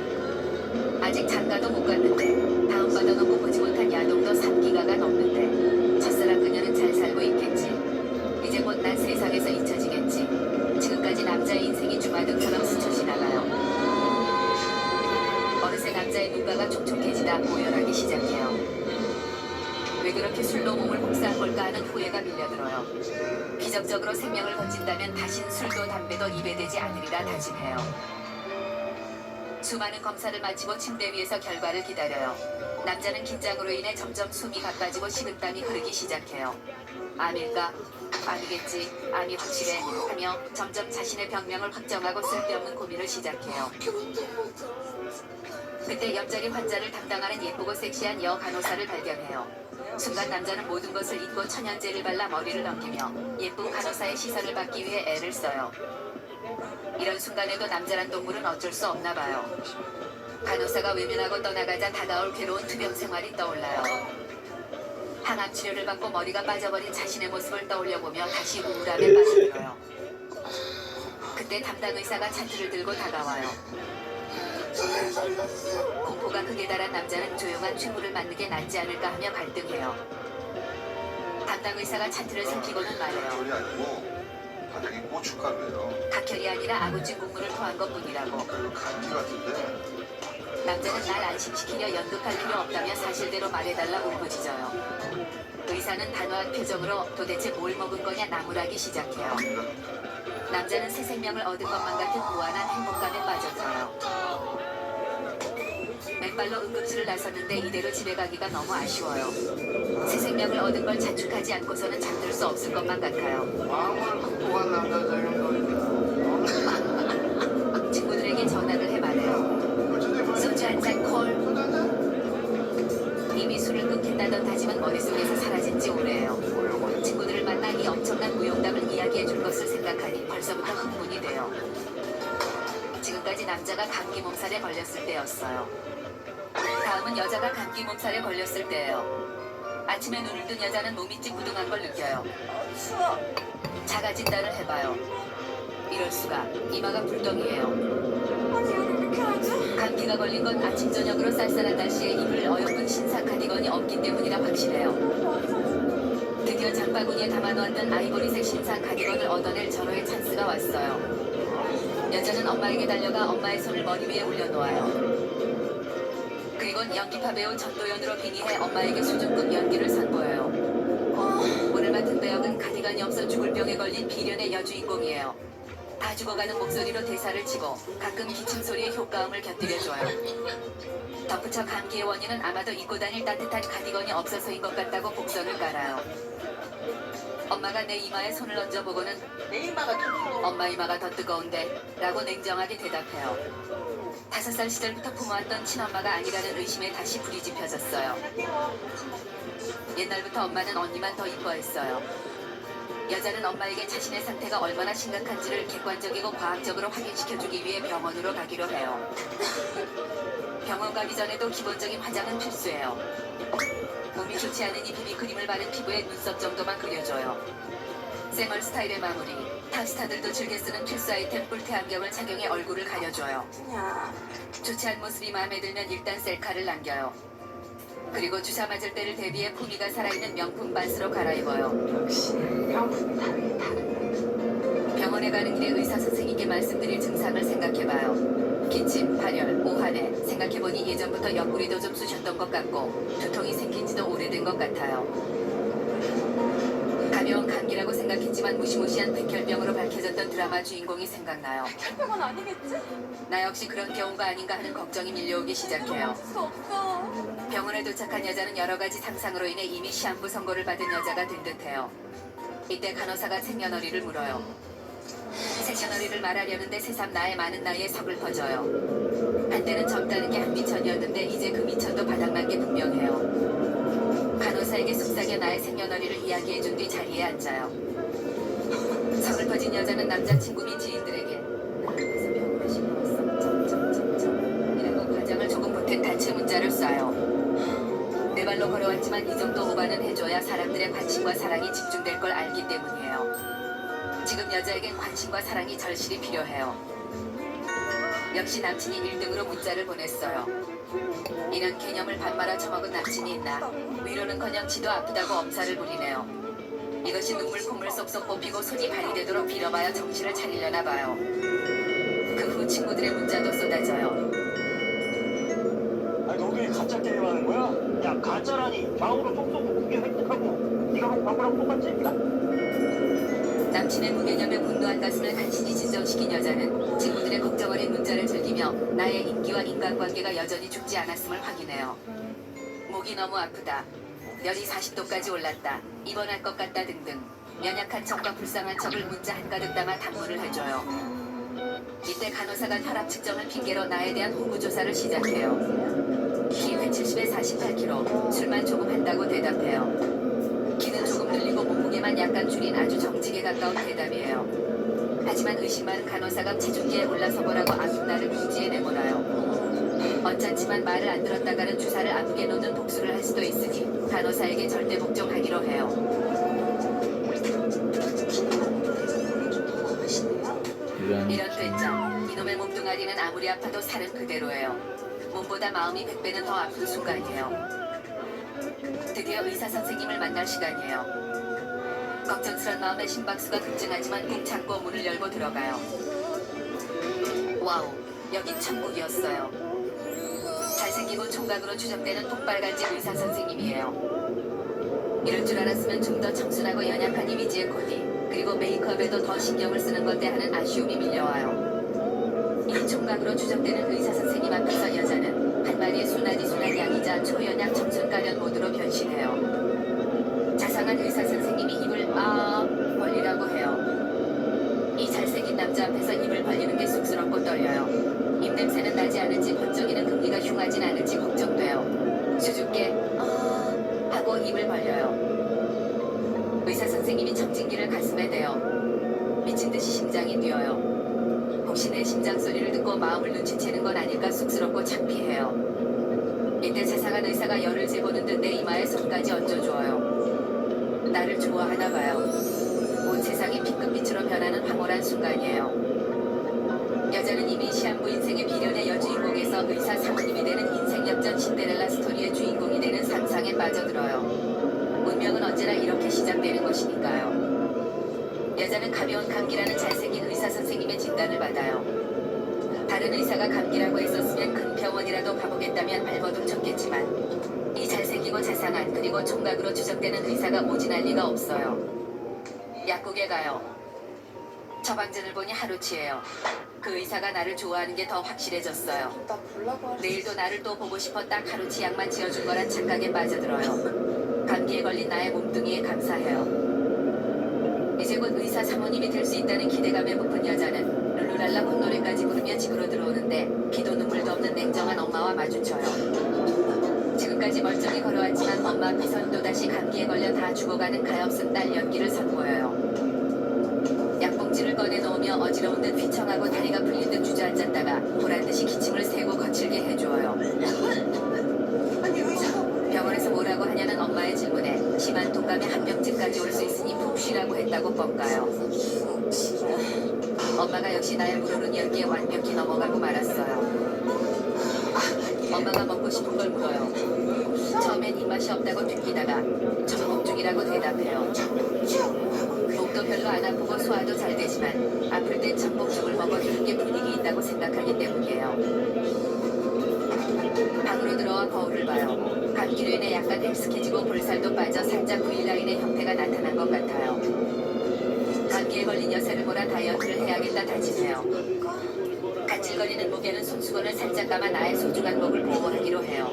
아직 장가도 못 갔는데 다음 받아놓고 보지 못한 야동도 3기가가 넘는데 첫사랑 그녀는 잘 살고 있겠지. 이제 곧 난 세상에서 잊혀지겠지. 지금까지 남자의 인생이 주마등처럼 스쳐 지나가요. 어느새 남자의 눈가가 촉촉해지다 오열하기 시작해요. 왜 그렇게 술로 몸을 혹사한 걸까 하는 후회가 밀려들어요. 기적적으로 생명을 건진다면 다신 술도 담배도 입에 대지 않으리라 다짐해요. 수많은 검사를 마치고 침대 위에서 결과를 기다려요. 남자는 긴장으로 인해 점점 숨이 가빠지고 식은땀이 흐르기 시작해요. 암일까? 아니겠지. 암이 확실해. 하며 점점 자신의 병명을 확정하고 쓸데없는 고민을 시작해요. 그때 옆자리 환자를 담당하는 예쁘고 섹시한 여 간호사를 발견해요. 순간 남자는 모든 것을 잊고 천연제를 발라 머리를 넘기며 예쁜 간호사의 시선을 받기 위해 애를 써요. 이런 순간에도 남자란 동물은 어쩔 수 없나 봐요. 간호사가 외면하고 떠나가자 다가올 괴로운 투병 생활이 떠올라요. 항암 치료를 받고 머리가 빠져버린 자신의 모습을 떠올려보며 다시 우울함에 빠져들어요. 그때 담당 의사가 차트를 들고 다가와요. 공포가 극에 달한 남자는 조용한 친구를 맞는 게 낫지 않을까 하며 갈등해요. 담당 의사가 차트를 삼키고는 말해요. 전이 아니고 바닥에 고춧가루예요. 각혈이 아니라 아구찜 국물을 토한 것뿐이라고. 그리고 감기 같은데 남자는 날 안심시키려 연극할 필요 없다며 사실대로 말해달라 울부짖어요. 의사는 단호한 표정으로 도대체 뭘 먹은 거냐 나무라기 시작해요. 남자는 새 생명을 얻은 것만 같은 무한한 행복감에 빠져들어요. 맨발로 응급실을 나섰는데 이대로 집에 가기가 너무 아쉬워요. 새 생명을 얻은 걸 자축하지 않고서는 잠들 수 없을 것만 같아요. 마음을 극복한 남자 정도 친구들에게 전화를 해 말해요. 소주 한 잔 콜. 이미 술을 끊겠다던 다짐은 머릿속에서 사라진 지 오래예요. 친구들을 만나 이 엄청난 무용담을 이야기해 줄 것을 생각하니 벌써부터 흥분이 돼요. 지금까지 남자가 감기 몸살에 걸렸을 때였어요. 다음은 여자가 감기 몸살에 걸렸을 때예요. 아침에 눈을 뜬 여자는 몸이 찌뿌둥한 걸 느껴요. 자가 진단을 해봐요. 이럴 수가. 이마가 불덩이에요. 감기가 걸린 건 아침 저녁으로 쌀쌀한 날씨에 입을 어여쁜 신사 카디건이 없기 때문이라 확실해요. 드디어 장바구니에 담아놓았던 아이보리색 신사 카디건을 얻어낼 절호의 찬스가 왔어요. 여자는 엄마에게 달려가 엄마의 손을 머리 위에 올려놓아요. 그리곤 연기파 배우 전도연으로 빙의해 엄마에게 수줍급 연기를 선보여요. 오늘 맡은 배역은 카디건이 없어 죽을 병에 걸린 비련의 여주인공이에요. 다 죽어가는 목소리로 대사를 치고 가끔 기침 소리에 효과음을 곁들여줘요. 덧붙여 감기의 원인은 아마도 입고 다닐 따뜻한 가디건이 없어서인 것 같다고 복선을 깔아요. 엄마가 내 이마에 손을 얹어보고는 내 이마가 더 뜨거워. 엄마 이마가 더 뜨거운데 라고 냉정하게 대답해요. 5살 시절부터 품어왔던 친엄마가 아니라는 의심에 다시 불이 지펴졌어요. 옛날부터 엄마는 언니만 더 이뻐했어요. 여자는 엄마에게 자신의 상태가 얼마나 심각한지를 객관적이고 과학적으로 확인시켜주기 위해 병원으로 가기로 해요. 병원 가기 전에도 기본적인 화장은 필수예요. 몸이 좋지 않으니 비비크림을 바른 피부에 눈썹 정도만 그려줘요. 생얼 스타일의 마무리, 탑스타들도 즐겨 쓰는 필수 아이템 뿔테 안경을 착용해 얼굴을 가려줘요. 야, 좋지 않은 모습이 마음에 들면 일단 셀카를 남겨요. 그리고 주사 맞을 때를 대비해 품위가 살아있는 명품 반스로 갈아입어요. 역시 명품이 다르네. 병원에 가는 길에 의사 선생님께 말씀드릴 증상을 생각해봐요. 기침, 발열, 오한해. 생각해보니 예전부터 옆구리도 좀 쑤셨던 것 같고 두통이 생긴 지도 오래된 것 같아요. 가벼운 감기라고 생각했지만 무시무시한 백혈병으로 밝혀졌던 드라마 주인공이 생각나요. 혈병은 아니겠지? 나 역시 그런 경우가 아닌가 하는 걱정이 밀려오기 시작해요. 수 없어. 병원에 도착한 여자는 여러 가지 상상으로 인해 이미 시한부 선고를 받은 여자가 된 듯해요. 이때 간호사가 생년월일을 물어요. 생년월일을 말하려는데 새삼 나의 많은 나이에 서글퍼져요. 한때는 젊다는 게 한미천이었는데 이제 그 미천도 바닥난 게 분명해요. 간호사에게 속삭여 나의 생년월일을 이야기해준 뒤 자리에 앉아요. 서글퍼진 여자는 남자친구 및 지인들에게 그래서 병원에 실려왔어. 이라고 과장을 조금 보탠 단체 문자를 쏴요. 내 발로 걸어왔지만 이 정도 오바는 해줘야 사람들의 관심과 사랑이 집중될 걸 알기 때문이에요. 지금 여자에겐 관심과 사랑이 절실히 필요해요. 역시 남친이 1등으로 문자를 보냈어요. 이런 개념을 밥 말아 처먹은 남친이 있나. 위로는커녕 지도 아프다고 엄살을 부리네요. 이것이 눈물 콧물 쏙쏙 뽑히고 손이 발이 되도록 빌어봐야 정신을 차리려나 봐요. 그 후 친구들의 문자도 쏟아져요. 아니 너 왜 가짜 게임하는 거야? 야 가짜라니 좌우로 쏙 쏘고 그게 획득하고 네가 뭐 광고랑 똑같지? 남친의 무개념에 분노한 가슴을 간신히 진정시킨 여자는 친구들의 걱정 어린 문자를 즐기며 나의 인기와 인간관계가 여전히 죽지 않았음을 확인해요. 목이 너무 아프다. 열이 40도까지 올랐다. 입원할 것 같다 등등 연약한 척과 불쌍한 척을 문자 한가득 담아 당부를 해줘요. 이때 간호사가 혈압 측정을 핑계로 나에 대한 호구 조사를 시작해요. 키 170에 48kg, 술만 조금 한다고 대답해요. 키는 조금 늘리고 몸무게만 약간 줄인 아주 정직에 가까운 대답이에요. 하지만 의심 많은 간호사가 체중계에 올라서 보라고 아픈 나를 궁지에 내몰아요. 언짢지만 말을 안 들었다가는 주사를 아프게 놓는 복수를 할 수도 있으니 간호사에게 절대 복종하기로 해요. 이런 된장, 이놈의 몸뚱아리는 아무리 아파도 살은 그대로예요. 몸보다 마음이 100배는 더 아픈 순간이에요. 드디어 의사 선생님을 만날 시간이에요. 걱정스런 마음에 심박수가 급증하지만 꾹 참고 문을 열고 들어가요. 와우, 여긴 천국이었어요. 잘생기고 총각으로 추정되는 폭발간지 의사 선생님이에요. 이럴 줄 알았으면 좀 더 청순하고 연약한 이미지의 코디, 그리고 메이크업에도 더 신경을 쓰는 건데 하는 아쉬움이 밀려와요. 이 총각으로 추정되는 의사 선생님 앞에서 여자는 한 마리의 순한 양이자 초연약 청순가련 모드로 변신해요. 자상한 의사 선생님이 입을 벌리라고 해요. 이 잘생긴 남자 앞에서 입을 벌리는 게 쑥스럽고 떨려요. 입냄새는 나지 않을지 번쩍이는 금리가 흉하진 않을지 걱정돼요. 수줍게 하고 입을 벌려요. 의사 선생님이 청진기를 가슴에 대요. 미친 듯이 심장이 뛰어요. 혹시 내 심장 소리를 듣고 마음을 눈치채는 건 아닐까 쑥스럽고 창피해요. 이때 세상한 의사가 열을 재보는 듯 내 이마에 손까지 얹어주어요. 나를 좋아하나 봐요. 온 세상이 핑크빛으로 변하는 황홀한 순간이에요. 여자는 이미 시한부 인생의 비련의 여주인공에서 의사 사모님이 되는 인생 역전 신데렐라 스토리의 주인공이 되는 상상에 빠져들어요. 운명은 언제나 이렇게 시작되는 것이니까요. 여자는 가벼운 감기라는 잘생긴 의사 선생님의 진단을 받아요. 다른 의사가 감기라고 했었으면 큰 병원이라도 가보겠다면 발버둥 쳤겠지만 이 잘생기고 자상한 그리고 총각으로 추정되는 의사가 오진할 리가 없어요. 약국에 가요. 처방전을 보니 하루치예요. 그 의사가 나를 좋아하는 게 더 확실해졌어요. 나 보려고 할 내일도 나를 또 보고 싶어 딱 하루치 약만 지어준 거란 착각에 빠져들어요. 감기에 걸린 나의 몸뚱이에 감사해요. 이제 곧 의사 사모님이 될 수 있다는 기대감에 부푼 여자는 룰루랄라 콧노래까지 부르며 집으로 들어오는데 피도 눈물도 없는 냉정한 엄마와 마주쳐요. 지금까지 멀쩡히 걸어왔지만 엄마 앞에선 또다시 감기에 걸려 다 죽어가는 가엾은 딸 연기를 선보여요. 약봉지를 꺼내놓으며 어지러운 듯 휘청하고 다리가 풀린 듯 주저앉았다가 보란듯이 기침을 세고 거칠게 해주어요. 아니 의사가 병원에서 뭐라고 하냐는 엄마의 질문에 심한 독감에 한 병쯤까지 올 수 있으니 푹 쉬라고 했다고 뻥까요. 엄마가 역시 나의 물오른 연기에 완벽히 넘어가고 말았어요. 엄마가 먹고 싶은 걸 물어요. 처음엔 입맛이 없다고 튕기다가 전복 중이라고 대답해요. 목도 별로 안 아프고 소화도 잘 되지만 아플 땐 전복죽을 먹어주는 게 분위기 있다고 생각하기 때문이에요. 방으로 들어와 거울을 봐요. 감기로 인해 약간 헬스케지고 볼살도 빠져 살짝 V라인의 형태가 나타난 것 같아요. 감기에 걸린 여세를 몰아 다이어트를 해야겠다 다짐해요. 간질거리는 목에는 손수건을 살짝 감아 나의 소중한 목을 보호하기로 해요.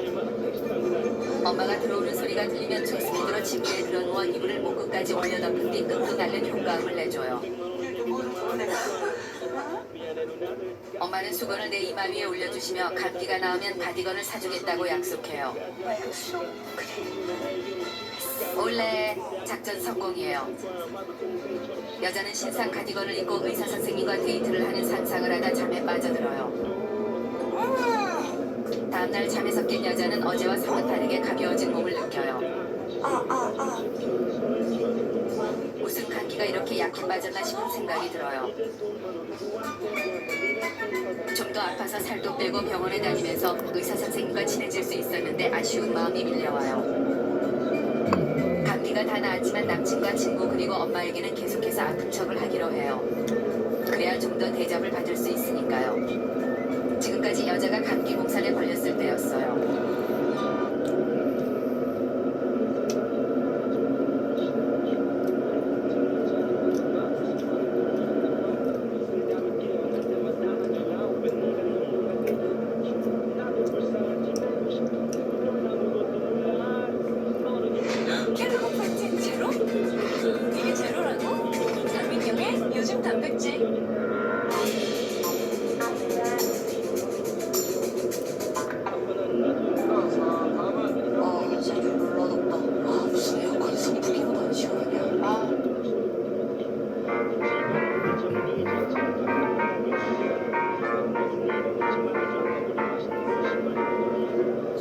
엄마가 들어오는 소리가 들리면 초스피드로 침대에 들어누워 이불을 목 끝까지 올려덮은 뒤 끙끙 앓는 효과음을 내줘요. 엄마는 수건을 내 이마 위에 올려주시며 감기가 나오면 가디건을 사주겠다고 약속해요. 원래 작전 성공이에요. 여자는 신상 가디건을 입고 의사 선생님과 데이트를 하는 상상을 하다 잠에 빠져들어요. 다음날 잠에서 깬 여자는 어제와 사뭇 다르게 가벼워진 몸을 느껴요. 무슨 감기가 이렇게 약해 빠졌나 싶은 생각이 들어요. 좀 더 아파서 살도 빼고 병원에 다니면서 의사 선생님과 친해질 수 있었는데 아쉬운 마음이 밀려와요. 감기가 다 나았지만 남친과 친구 그리고 엄마에게는 계속해서 아픈 척을 하기로 해요. 그래야 좀 더 대접을 받을 수 있으니까요. 지금까지 여자가 감기 몸살에 걸렸을 때였어요. 캘로리 팩트 제로? 이게 제로라고? 알미늄의 요즘 단백질. 진짜 졸라 덥다. 무슨 에어컨 선풍기보다 안 시원하냐?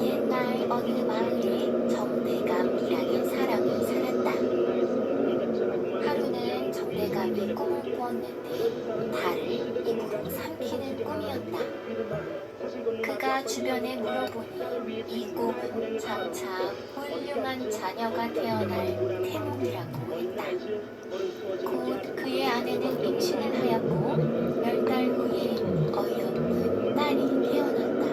옛날 어느 마을에 정대감이라는 사람이 살았다. 하루는 정대감이 꿈을 꾸었는데 달을 입으로 삼키는 꿈이었다. 그가 주변에 물어보니 이 꿈은 장차 훌륭한 자녀가 태어날 태몽이라고 했다. 곧 그의 아내는 임신을 하였고 몇 달 후에 어이없는 딸이 태어났다.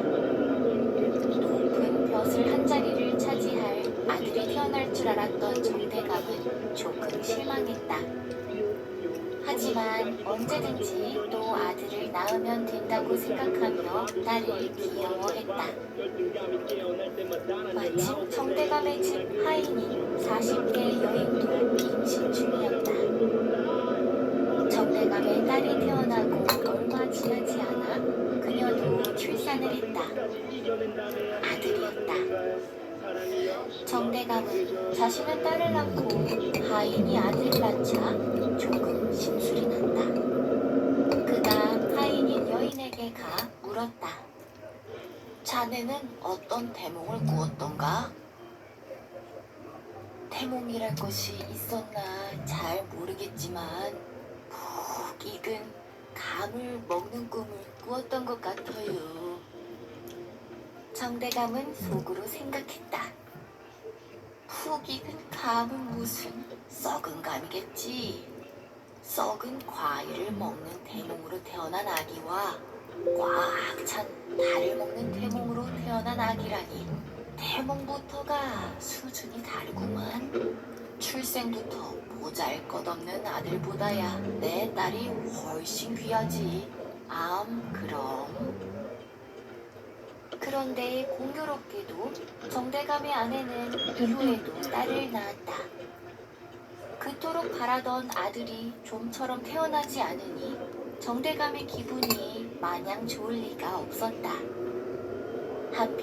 높은 벼슬 한 자리를 차지할 아들이 태어날 줄 알았던 정대감은 조금 실망했다. 하지만 언제든지 또 아들을 낳으면 된다고 생각하며 딸을 귀여워했다. 마침 정대감의 집 하인이 40대 여인도 임신 중이었다. 정대감의 딸이 태어나고 얼마 지나지 않아 그녀도 출산을 했다. 아들이었다. 정대감은 자신은 딸을 낳고 하인이 아들을 낳자 조금 심술이 났다. 그가 하인인 여인에게 가 물었다. 자네는 어떤 태몽을 꾸었던가? 태몽이랄 것이 있었나 잘 모르겠지만 푹 익은 감을 먹는 꿈을 꾸었던 것 같아요. 정대감은 속으로 생각했다. 푹 익은 감은 무슨 썩은 감이겠지. 썩은 과일을 먹는 태몽으로 태어난 아기와 꽉 찬 달을 먹는 태몽으로 태어난 아기라니 태몽부터가 수준이 다르구만. 출생부터 보잘것없는 아들보다야 내 딸이 훨씬 귀하지. 그럼. 그런데 공교롭게도 정대감의 아내는 이후에도 딸을 낳았다. 그토록 바라던 아들이 좀처럼 태어나지 않으니 정대감의 기분이 마냥 좋을 리가 없었다. 한편